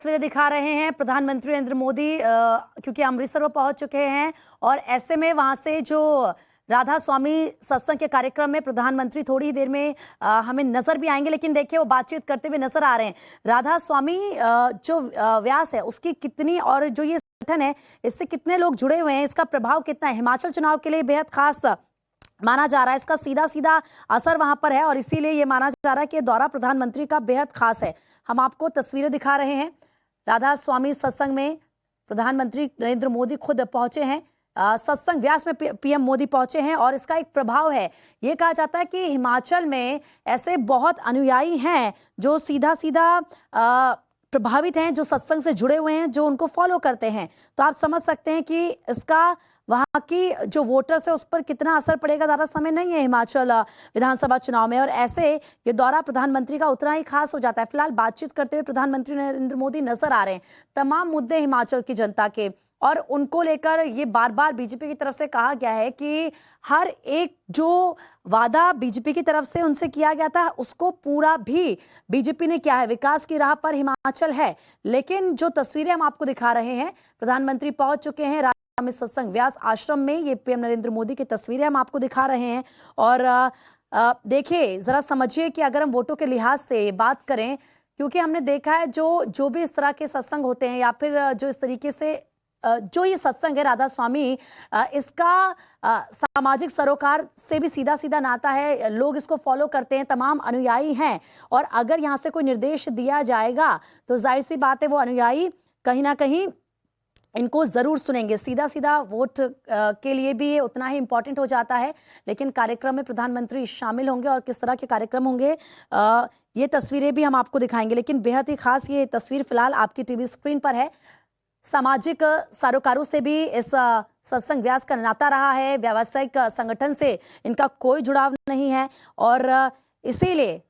तस्वीरें दिखा रहे हैं प्रधानमंत्री नरेंद्र मोदी क्योंकि अमृतसर वो पहुंच चुके हैं और ऐसे में वहां से जो राधा स्वामी सत्संग के कार्यक्रम में प्रधानमंत्री थोड़ी ही देर में हमें नजर भी आएंगे, लेकिन देखिए वो बातचीत करते हुए नजर आ रहे हैं। राधा स्वामी जो व्यास है उसकी कितनी और जो ये संगठन है इससे कितने लोग जुड़े हुए हैं, इसका प्रभाव कितना है, हिमाचल चुनाव के लिए बेहद खास माना जा रहा है। इसका सीधा सीधा असर वहां पर है और इसीलिए ये माना जा रहा है कि दौरा प्रधानमंत्री का बेहद खास है। हम आपको तस्वीरें दिखा रहे हैं। राधा स्वामी सत्संग में प्रधानमंत्री नरेंद्र मोदी खुद पहुंचे हैं। सत्संग व्यास में पीएम मोदी पहुंचे हैं और इसका एक प्रभाव है। ये कहा जाता है कि हिमाचल में ऐसे बहुत अनुयायी हैं जो सीधा सीधा प्रभावित हैं, जो सत्संग से जुड़े हुए हैं, जो उनको फॉलो करते हैं। तो आप समझ सकते हैं कि इसका वहां की जो वोटर्स है उस पर कितना असर पड़ेगा। ज्यादा समय नहीं है हिमाचल विधानसभा चुनाव में और ऐसे ये दौरा प्रधानमंत्री का उतना ही खास हो जाता है। फिलहाल बातचीत करते हुए प्रधानमंत्री नरेंद्र मोदी नजर आ रहे हैं। तमाम मुद्दे हिमाचल की जनता के और उनको लेकर ये बार बार बीजेपी की तरफ से कहा गया है कि हर एक जो वादा बीजेपी की तरफ से उनसे किया गया था उसको पूरा भी बीजेपी ने किया है। विकास की राह पर हिमाचल है। लेकिन जो तस्वीरें हम आपको दिखा रहे हैं, प्रधानमंत्री पहुंच चुके हैं में सत्संग व्यास आश्रम में। ये पीएम नरेंद्र मोदी की तस्वीरें हम आपको दिखा रहे हैं और देखिए जरा समझिए कि अगर हम वोटों के लिहाज से बात करें, क्योंकि हमने देखा है जो भी इस तरह के सत्संग होते हैं या फिर जो इस तरीके से जो ये सत्संग है राधा स्वामी, इसका सामाजिक सरोकार से भी सीधा सीधा नाता है। लोग इसको फॉलो करते हैं, तमाम अनुयायी हैं और अगर यहाँ से कोई निर्देश दिया जाएगा तो जाहिर सी बात है वो अनुयायी कहीं ना कहीं इनको जरूर सुनेंगे। सीधा सीधा वोट के लिए भी ये उतना ही इंपॉर्टेंट हो जाता है। लेकिन कार्यक्रम में प्रधानमंत्री शामिल होंगे और किस तरह के कार्यक्रम होंगे ये तस्वीरें भी हम आपको दिखाएंगे। लेकिन बेहद ही खास ये तस्वीर फिलहाल आपकी टीवी स्क्रीन पर है। सामाजिक सरोकारों से भी इस सत्संग व्यास का नाता रहा है। व्यावसायिक संगठन से इनका कोई जुड़ाव नहीं है और इसीलिए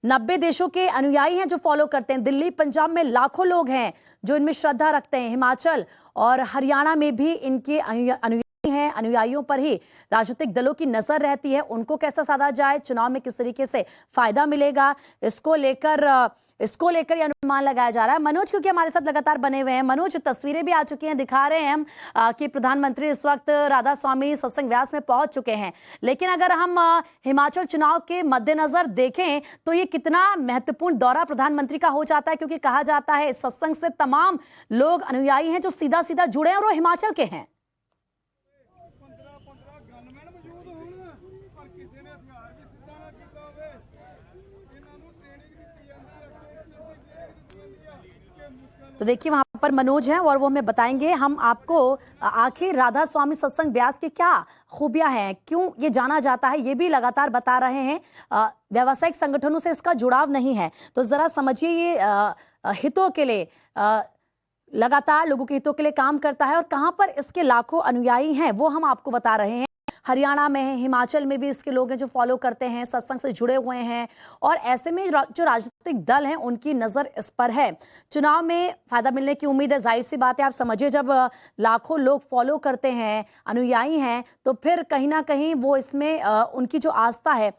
90 देशों के अनुयायी हैं जो फॉलो करते हैं। दिल्ली पंजाब में लाखों लोग हैं जो इनमें श्रद्धा रखते हैं। हिमाचल और हरियाणा में भी इनके अनुयायी हैं। अनुयायियों पर ही राजनीतिक दलों की नजर रहती है। उनको कैसा साधा जाए, चुनाव में किस तरीके से फायदा मिलेगा, इसको लेकर यह अनुमान लगाया जा रहा है। मनोज क्योंकि हमारे साथ लगातार बने हुए हैं। मनोज, तस्वीरें भी आ चुकी हैं, दिखा रहे हैं हम कि प्रधानमंत्री इस वक्त राधा स्वामी सत्संग व्यास में पहुंच चुके हैं। लेकिन अगर हम हिमाचल चुनाव के मद्देनजर देखें तो ये कितना महत्वपूर्ण दौरा प्रधानमंत्री का हो जाता है, क्योंकि कहा जाता है इस सत्संग से तमाम लोग अनुयायी हैं जो सीधा सीधा जुड़े हैं और वो हिमाचल के हैं। तो देखिए वहां पर मनोज हैं और वो हमें बताएंगे। हम आपको आखिर राधा स्वामी सत्संग व्यास की क्या खूबियां हैं, क्यों ये जाना जाता है, ये भी लगातार बता रहे हैं। व्यावसायिक संगठनों से इसका जुड़ाव नहीं है। तो जरा समझिए ये हितों के लिए लगातार लोगों के हितों के लिए काम करता है और कहां पर इसके लाखों अनुयायी हैं वो हम आपको बता रहे हैं। हरियाणा में है, हिमाचल में भी इसके लोग हैं जो फॉलो करते हैं, सत्संग से जुड़े हुए हैं और ऐसे में जो राजनीतिक दल हैं उनकी नजर इस पर है। चुनाव में फायदा मिलने की उम्मीद है। जाहिर सी बात है, आप समझिए जब लाखों लोग फॉलो करते हैं, अनुयायी हैं, तो फिर कहीं ना कहीं वो इसमें उनकी जो आस्था है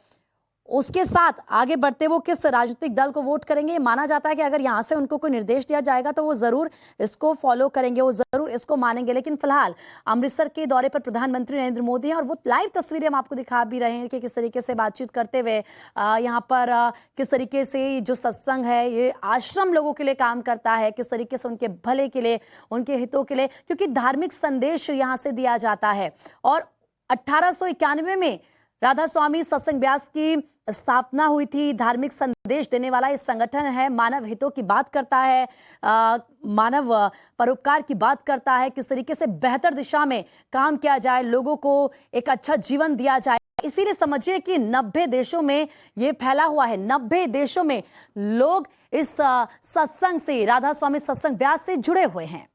उसके साथ आगे बढ़ते वो किस राजनीतिक दल को वोट करेंगे। माना जाता है कि अगर यहाँ से उनको कोई निर्देश दिया जाएगा तो वो जरूर इसको फॉलो करेंगे, वो जरूर इसको मानेंगे। लेकिन फिलहाल अमृतसर के दौरे पर प्रधानमंत्री नरेंद्र मोदी हैं और वो लाइव तस्वीरें हम आपको दिखा भी रहे हैं कि किस तरीके से बातचीत करते हुए यहाँ पर किस तरीके से जो सत्संग है ये आश्रम लोगों के लिए काम करता है, किस तरीके से उनके भले के लिए, उनके हितों के लिए, क्योंकि धार्मिक संदेश यहाँ से दिया जाता है। और 1891 में राधा स्वामी सत्संग व्यास की स्थापना हुई थी। धार्मिक संदेश देने वाला इस संगठन है, मानव हितों की बात करता है, मानव परोपकार की बात करता है, किस तरीके से बेहतर दिशा में काम किया जाए, लोगों को एक अच्छा जीवन दिया जाए। इसीलिए समझिए कि 90 देशों में ये फैला हुआ है। 90 देशों में लोग इस सत्संग से, राधा स्वामी सत्संग व्यास से जुड़े हुए हैं।